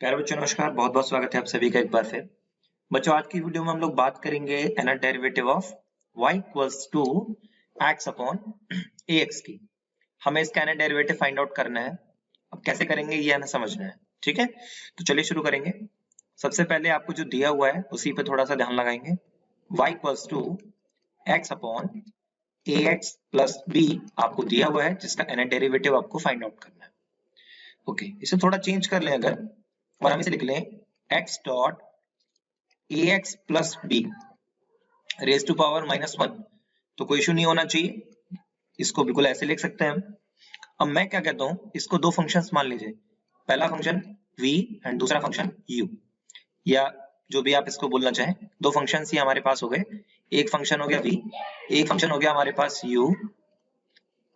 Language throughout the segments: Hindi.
प्यारे बच्चों नमस्कार, बहुत बहुत स्वागत है आप सभी का एक बार फिर। बच्चों आज की वीडियो में हम लोग बात करेंगे एनर derivative of y equals to x upon ax की। हमें इसका एनर डेरिवेटिव फाइंड आउट करना है। अब कैसे करेंगे ये हमें समझना है, ठीक है। तो चलिए शुरू करेंगे। सबसे पहले आपको जो दिया हुआ है उसी पे थोड़ा सा ध्यान लगाएंगे। y equals to x upon ax plus b आपको दिया हुआ है, जिसका एनर डेरिवेटिव आपको फाइंड आउट करना है। ओके, इसे थोड़ा चेंज कर लें अगर, और हम इसे लिख लें x dot ax plus b raise to power -1। तो कोई इशू नहीं होना चाहिए, इसको बिल्कुल ऐसे लिख सकते हैं हम। अब मैं क्या कहता हूं, इसको दो फंक्शंस मान लीजिए, पहला फंक्शन v एंड दूसरा फंक्शन u, या जो भी आप इसको बोलना चाहें। दो फंक्शंस ही हमारे पास हो गए, एक फंक्शन हो गया v, एक फंक्शन हो गया हमारे पास u,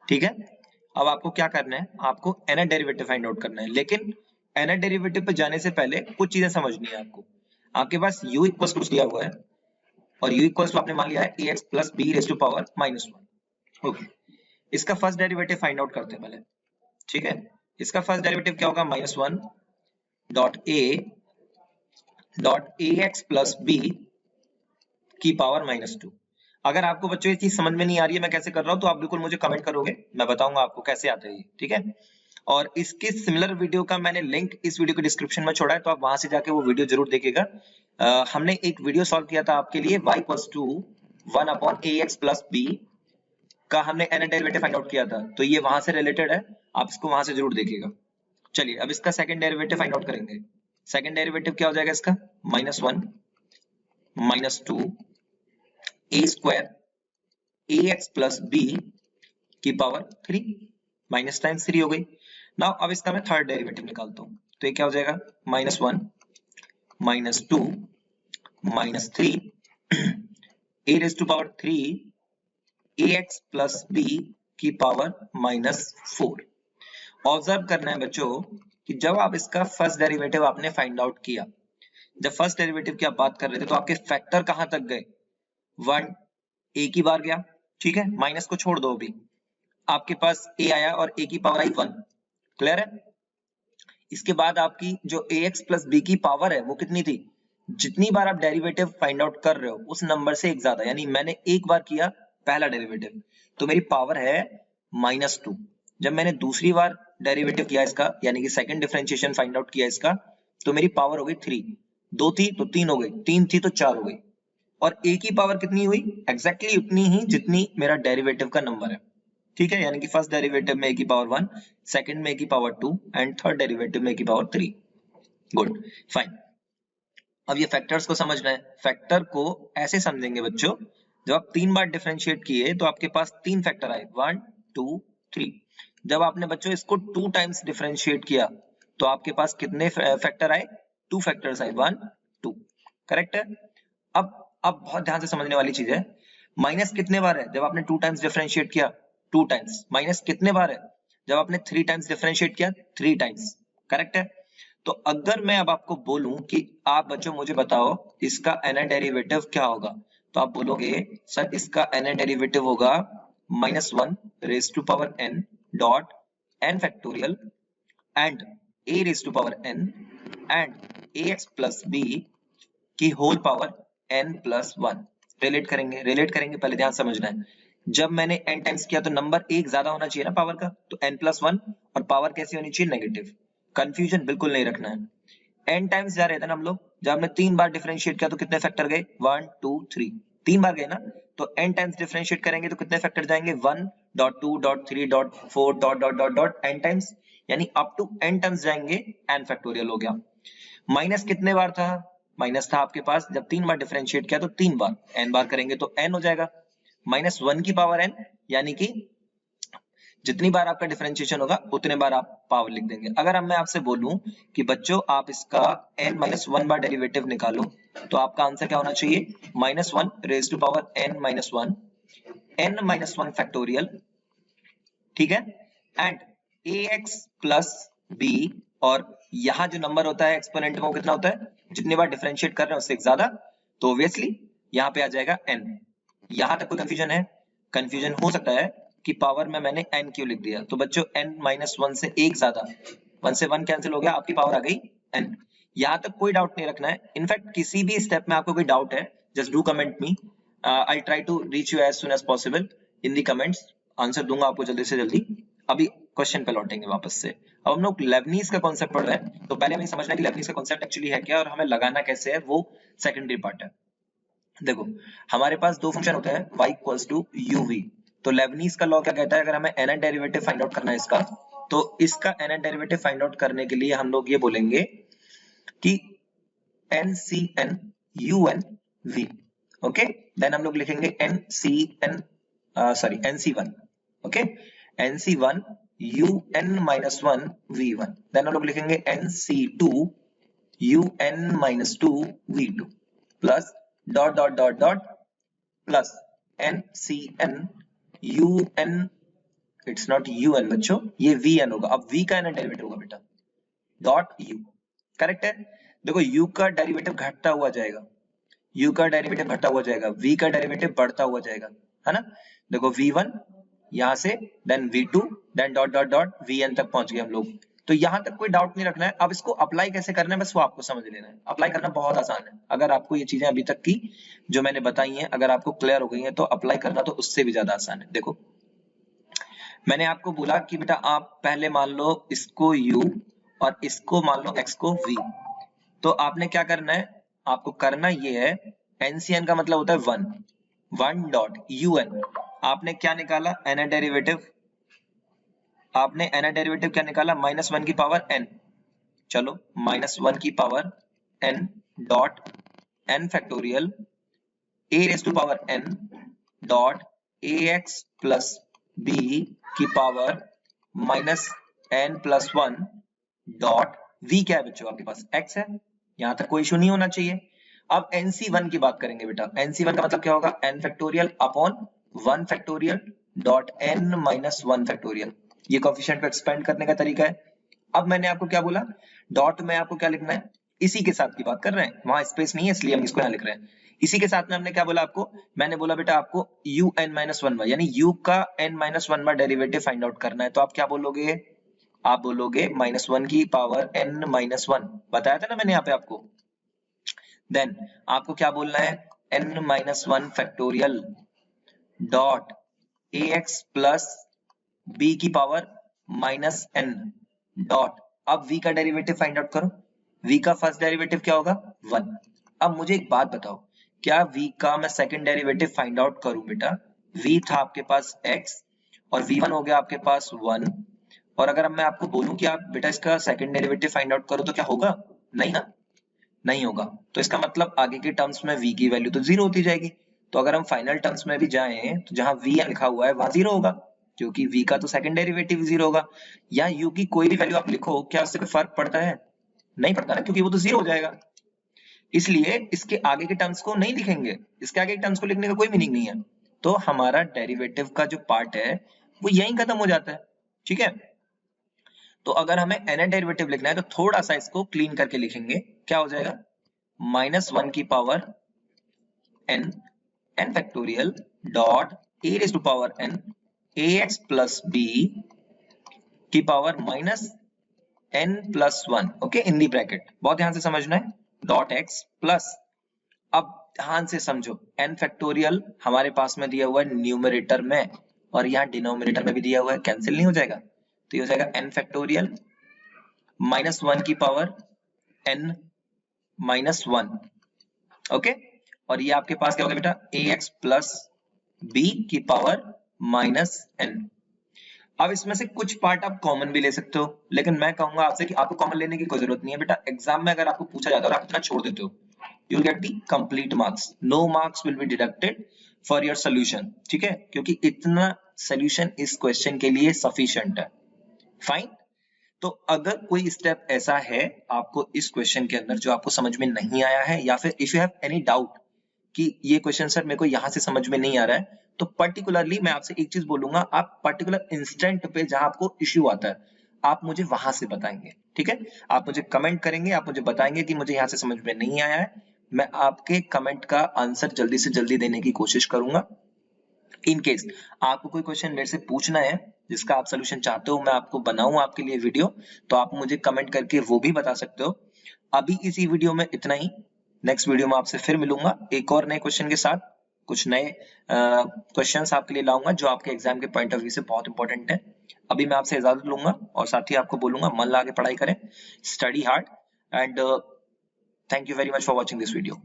ठीक है। अब आपको क्या करना है, आपको एनर डेरिवेटिव फाइंड आउट करना है, लेकिन एनर डेरिवेटिव पे जाने से पहले कुछ चीजें समझनी है आपको। आपके पास u इक्वल टू दिया हुआ है और u इक्वल टू आपने मान लिया है ax plus b raise to power -1। Okay, इसका फर्स्ट डेरिवेटिव फाइंड आउट करते हैं पहले, ठीक है। इसका फर्स्ट डेरिवेटिव क्या होगा, -1 dot a dot ax plus b की पावर -2। अगर आपको बच्चों ये चीज समझ में नहीं आ रही है मैं कैसे कर रहा हूं, तो आप बिल्कुल मुझे कमेंट करोगे, मैं बताऊंगा आपको कैसे आता है ये, ठीक है। और इसके सिमिलर वीडियो का मैंने लिंक इस वीडियो के डिस्क्रिप्शन में छोड़ा है, तो आप वहां से जाके वो वीडियो जरूर देखिएगा। हमने एक वीडियो सॉल्व किया था आपके लिए, y equals to 1 upon ax plus b का हमने एनर डेरिवेटिव फाइंड आउट किया था, तो ये वहां से रिलेटेड है, आप इसको वहां से जरूर देखिएगा। चलिए अब इसका सेकंड डेरिवेटिव फाइंड आउट करेंगे। सेकंड डेरिवेटिव क्या हो जाएगा इसका, -1 -2 a square ax plus b की पावर 3, माइनस टाइम्स 3 हो गई। नाउ अब इसका मैं थर्ड डेरिवेटिव निकालता हूं, तो ये क्या हो जाएगा, -1 -2 -3 a raise to power 3 ax plus b की पावर -4। ऑब्जर्व करना है बच्चों कि जब आप इसका फर्स्ट डेरिवेटिव आपने फाइंड आउट किया, जब फर्स्ट डेरिवेटिव की आप बात कर रहे थे, तो आपके फैक्टर कहां तक गए, 1 एक ही बार गया, ठीक है। माइनस को छोड़ दो, अभी आपके पास a आया और a की पावर आई 1, क्लियर है। इसके बाद आपकी जो ax प्लस b की पावर है वो कितनी थी, जितनी बार आप डेरिवेटिव फाइंड आउट कर रहे हो उस नंबर से एक ज्यादा, यानी मैंने एक बार किया पहला डेरिवेटिव तो मेरी पावर है -2। जब मैंने दूसरी बार डेरिवेटिव किया इसका, यानी कि सेकंड डिफरेंशिएशन फाइंड आउट किया इसका, तो मेरी पावर हो गई 3। दो थी तो 3 हो गई, 3 थी तो 4 हो गई, और a की पावर कितनी हुई, एग्जैक्टली उतनी ही जितनी मेरा डेरिवेटिव का नंबर है, ठीक है। यानी कि फर्स्ट डेरिवेटिव में a की पावर 1, सेकंड में a की पावर 2 एंड थर्ड डेरिवेटिव में a की पावर 3। Good, fine. अब ये फैक्टर्स को समझना है। फैक्टर को ऐसे समझेंगे बच्चों, जब आप 3 बार डिफरेंशिएट किए तो आपके पास 3 फैक्टर आए, 1 2 3। जब आपने बच्चों इसको 2 टाइम्स डिफरेंशिएट किया तो आपके पास कितने फैक्टर आए, 2 फैक्टर्स आए, 1 2, करेक्ट है। अब बहुत ध्यान से समझने वाली चीज है, माइनस कितने बार है, जब आपने 2 टाइम्स डिफरेंशिएट किया 2 टाइम्स। माइनस कितने बार है, जब आपने 3 टाइम्स डिफरेंशिएट किया 3 टाइम्स, करेक्ट है। तो अगर मैं अब आपको बोलूं कि आप बच्चों मुझे बताओ इसका एनर डेरिवेटिव क्या होगा, तो आप बोलोगे सर इसका एनर डेरिवेटिव होगा -1 raise to power n dot n factorial and a raise to power n and ax plus b की whole power n plus 1। Relate करेंगे, पहले ध्यान समझना है। जब मैंने n टाइम्स किया तो नंबर एक ज्यादा होना चाहिए ना पावर का, तो n प्लस 1, और पावर कैसी होनी चाहिए, नेगेटिव। कंफ्यूजन बिल्कुल नहीं रखना है। n टाइम्स जा रहे थे ना हम लोग, जब हमने 3 बार डिफरेंशिएट किया तो कितने फैक्टर गए, 1 2 3, 3 बार गए ना। तो n टाइम्स डिफरेंशिएट करेंगे तो कितने फैक्टर जाएंगे, 1 dot 2 dot 3 dot 4 dot dot dot dot n times, यानी अप टू n टाइम्स जाएंगे, n फैक्टोरियल हो गया। माइनस कितने बार था, माइनस था आपके पास जब 3 बार डिफरेंशिएट किया तो 3 बार, n बार करेंगे तो n हो जाएगा, -1 की पावर n, यानी कि जितनी बार आपका डिफरेंशिएशन होगा उतने बार आप पावर लिख देंगे। अगर अब मैं आपसे बोलूं कि बच्चों आप इसका n-1 बार डेरिवेटिव निकालो, तो आपका आंसर क्या होना चाहिए, -1 raise to power n-1 n-1 factorial, ठीक है, एंड ax प्लस b, और यहां जो नंबर होता है एक्सपोनेंट में वो कितना होता है, जितनी बार डिफरेंशिएट कर रहे हैं उससे एक ज्यादा, तो ऑब्वियसली यहां पे आ जाएगा n। यहां तक कोई कंफ्यूजन है, कंफ्यूजन हो सकता है कि पावर में मैंने n क्यों लिख दिया, तो बच्चों n-1 से एक ज्यादा, 1 से 1 कैंसिल हो गया, आपकी पावर आ गई n। यहाँ तक कोई डाउट नहीं रखना है। इनफैक्ट किसी भी स्टेप में आपको कोई डाउट है, just do comment me, I try to reach you as soon as possible in the comments, answer दूंगा आपको जल्दी से जल्दी। अभी क्वेश्चन पे लौटेंगे वापस से। अब हम लोग लेबनीज का कॉन्सेप्ट पढ़ रहे हैं, तो पहले हमें समझना है कि लेबनीज का कॉन्सेप्ट एक्चुअली है क्या और हमें लगाना कैसे है, वो सेकेंडरी पार्ट है। देखो हमारे पास दो फंक्शन होते हैं y इक्वल्स टू uv। तो लेबनीज का लॉ क्या कहता है, अगर हमें nth डेरिवेटिव फाइंड आउट करना है इसका, तो इसका nth डेरिवेटिव फाइंड आउट करने के लिए हम लोग ये बोलेंगे कि ncn unv, ओके। देन हम लोग लिखेंगे nc1, okay, nc1 un-1 v1। Then हम लोग लिखेंगे nc2 un-2 v2 plus dot dot dot dot plus ncn un, it's not un बच्चों, ये vn होगा। अब v का nth डेरिवेटिव होगा बेटा, डॉट u, करेक्ट है। देखो u का डेरिवेटिव घटता हुआ जाएगा, u का डेरिवेटिव घटता हुआ जाएगा, v का डेरिवेटिव बढ़ता हुआ जाएगा, है ना। देखो v1 यहां से, then v2, then dot dot dot vn तक पहुंच गए हम लोग। तो यहां तक कोई डाउट नहीं रखना है। अब इसको अप्लाई कैसे करना है बस वो आपको समझ लेना है। अप्लाई करना बहुत आसान है, अगर आपको ये चीजें अभी तक की जो मैंने बताई हैं अगर आपको क्लियर हो गई हैं तो अप्लाई करना तो उससे भी ज्यादा आसान है। देखो मैंने आपको बोला कि बेटा आप पहले मान लो इसको u और इसको मान लो x को v। तो आपने क्या करना है, आपको करना ये है, एनसीएन का मतलब होता है 1 डॉट un। आपने क्या निकाला nth डेरिवेटिव, आपने nth डेरिवेटिव क्या निकाला, -1 की पावर n। चलो -1 की power n dot n factorial a raise to power n dot ax plus b की पावर -n+1 डॉट v क्या है बच्चों आपके पास x है, यहां तक कोई इशू नहीं होना चाहिए। अब nc1 की बात करेंगे बेटा, nc1 का मतलब क्या होगा, n factorial upon 1 factorial dot n-1 factorial. ये कोएफिशिएंट को एक्सपेंड करने का तरीका है। अब मैंने आपको क्या बोला, डॉट में आपको क्या लिखना है, इसी के साथ की बात कर रहे हैं, वहां स्पेस नहीं है इसलिए हम इसको यहां लिख रहे हैं। इसी के साथ में हमने क्या बोला आपको, मैंने बोला बेटा आपको un-1 बार यानी u का n-1 बार डेरिवेटिव फाइंड आउट करना है। तो आप क्या बोलोगे, आप बोलोगे -1 की पावर n-1, बताया था ना मैंने यहाँ पे आपको। देन आपको क्या बोलना है, n-1 factorial dot ax plus b की पावर -n डॉट, अब v का डेरिवेटिव फाइंड आउट करो, v का फर्स्ट डेरिवेटिव क्या होगा 1। अब मुझे एक बात बताओ, क्या v का मैं सेकंड डेरिवेटिव फाइंड आउट करूं बेटा, v था आपके पास x और v1 हो गया आपके पास 1, और अगर अब मैं आपको बोलूं कि आप बेटा इसका सेकंड डेरिवेटिव फाइंड आउट करो तो क्या होगा, नहीं ना, नहीं होगा। तो इसका मतलब आगे के टर्म्स में v की वैल्यू तो जीरो होती जाएगी। तो अगर हम फाइनल टर्म्स में भी जाएं तो जहां v लिखा हुआ है वहां जीरो होगा, क्योंकि v का तो सेकंड डेरिवेटिव जीरो होगा। या u की कोई भी वैल्यू आप लिखो, क्या उससे कोई फर्क पड़ता है, नहीं पड़ता ना, क्योंकि वो तो जीरो हो जाएगा। इसलिए इसके आगे के टर्म्स को नहीं लिखेंगे, इसके आगे के टर्म्स को लिखने का कोई मीनिंग नहीं है। तो हमारा डेरिवेटिव का जो पार्ट है वो यहीं खत्म हो जाता है, ठीक है। तो अगर हमें nth डेरिवेटिव लिखना है तो थोड़ा सा इसको क्लीन करके लिखेंगे, क्या हो जाएगा, -1 की power n factorial dot a raise to power n ax plus b की power -n+1, okay, in the bracket, बहुत ध्यान से समझना है, डॉट x प्लस, अब ध्यान से समझो, n फैक्टोरियल हमारे पास में दिया हुआ है न्यूमरेटर में और यहाँ डिनोमिनेटर में भी दिया हुआ है, कैंसिल नहीं हो जाएगा, तो ये हो जाएगा n फैक्टोरियल -1 की पावर n-1, ओके। और ये आपके पास क्या होगा बेटा, ax प्लस b की पावर -n। अब इसमें से कुछ पार्ट आप कॉमन भी ले सकते हो, लेकिन मैं कहूंगा आपसे कि आपको कॉमन लेने की कोई जरूरत नहीं है बेटा। एग्जाम में अगर आपको पूछा जाता है और आप इतना छोड़ देते हो, you will get the complete marks, no marks will be deducted for your solution, ठीक है, क्योंकि इतना सोल्यूशन इस क्वेश्चन के लिए सफिशिएंट है, फाइन। तो अगर कोई स्टेप ऐसा है आपको इस क्वेश्चन के अंदर जो आपको समझ में नहीं आया है, या फिर if you have any doubt कि ये क्वेश्चन सर मेरे को यहां से समझ में नहीं आ रहा है, तो पर्टिकुलरली मैं आपसे एक चीज बोलूंगा, आप पर्टिकुलर इंस्टेंट पे जहां आपको इश्यू आता है आप मुझे वहां से बताएंगे, ठीक है। आप मुझे कमेंट करेंगे, आप मुझे बताएंगे कि मुझे यहाँ से समझ में नहीं आया है, मैं आपके कमेंट का आंसर जल्दी से जल्दी देने की कोशिश करूंगा। इन केस आपको कोई क्वेश्चन मेरे से पूछना है जिसका आप सोल्यूशन चाहते हो मैं आपको बनाऊं आपके लिए वीडियो, तो आप मुझे कमेंट करके वो भी बता सकते हो। अभी इसी वीडियो में इतना ही। नेक्स्ट वीडियो में आपसे फिर मिलूंगा एक और नए क्वेश्चन के साथ, कुछ नए क्वेश्चंस आपके लिए लाऊंगा जो आपके एग्जाम के पॉइंट ऑफ व्यू से बहुत इंपॉर्टेंट है। अभी मैं आपसे इजाजत लूंगा और साथ ही आपको बोलूंगा मन लगा के पढ़ाई करें, study hard, and thank you very much for watching this video.